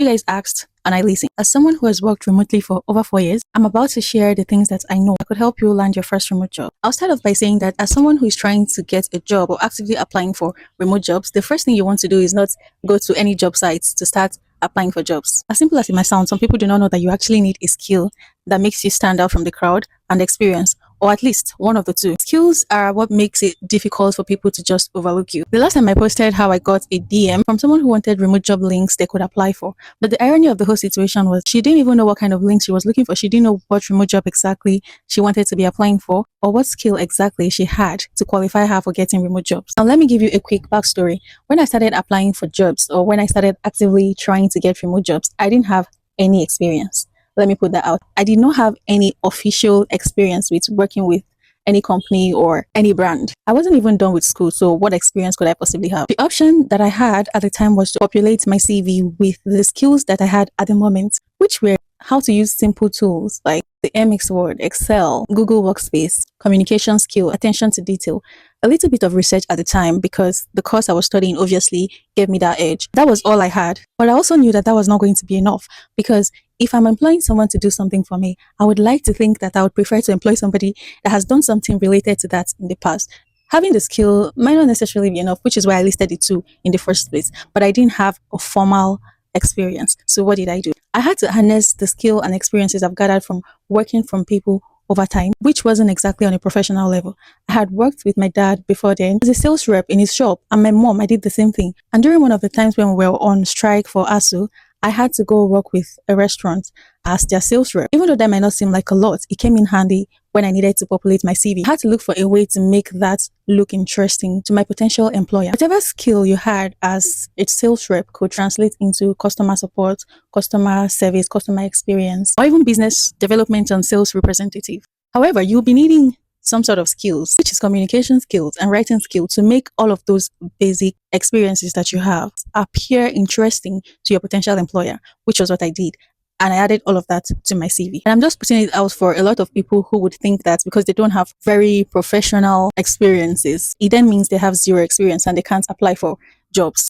You guys asked and I listened. As someone who has worked remotely for over 4 years, I'm about to share the things that I know that could help you land your first remote job. I'll start off by saying that as someone who is trying to get a job or actively applying for remote jobs, the first thing you want to do is not go to any job sites to start applying for jobs. As simple as it might sound, some people do not know that you actually need a skill that makes you stand out from the crowd and experience, or at least one of the two. Skills are what makes it difficult for people to just overlook you. The last time I posted how I got a DM from someone who wanted remote job links they could apply for. But the irony of the whole situation was she didn't even know what kind of links she was looking for. She didn't know what remote job exactly she wanted to be applying for or what skill exactly she had to qualify her for getting remote jobs. Now, let me give you a quick backstory. When I started applying for jobs or when I started actively trying to get remote jobs, I didn't have any experience. Let me put that out. I did not have any official experience with working with any company or any brand. I wasn't even done with school, so what experience could I possibly have? The option that I had at the time was to populate my CV with the skills that I had at the moment, which were how to use simple tools like the MX Word, Excel, Google Workspace, communication skill, attention to detail, a little bit of research at the time because the course I was studying obviously gave me that edge. That was all I had. But I also knew that that was not going to be enough because if I'm employing someone to do something for me, I would like to think that I would prefer to employ somebody that has done something related to that in the past. Having the skill might not necessarily be enough, which is why I listed the two in the first place. But I didn't have a formal experience. So what did I do? I had to harness the skill and experiences I've gathered from working from people over time, which wasn't exactly on a professional level. I had worked with my dad before then as a sales rep in his shop, and my mom, I did the same thing. And during one of the times when we were on strike for ASU, I had to go work with a restaurant as their sales rep. Even though that might not seem like a lot, it came in handy when I needed to populate my CV. I had to look for a way to make that look interesting to my potential employer. Whatever skill you had as a sales rep could translate into customer support, customer service, customer experience, or even business development and sales representative. However, you'll be needing some sort of skills, which is communication skills and writing skills, to make all of those basic experiences that you have appear interesting to your potential employer, which was what I did. And I added all of that to my CV. And I'm just putting it out for a lot of people who would think that because they don't have very professional experiences, it then means they have zero experience and they can't apply for jobs.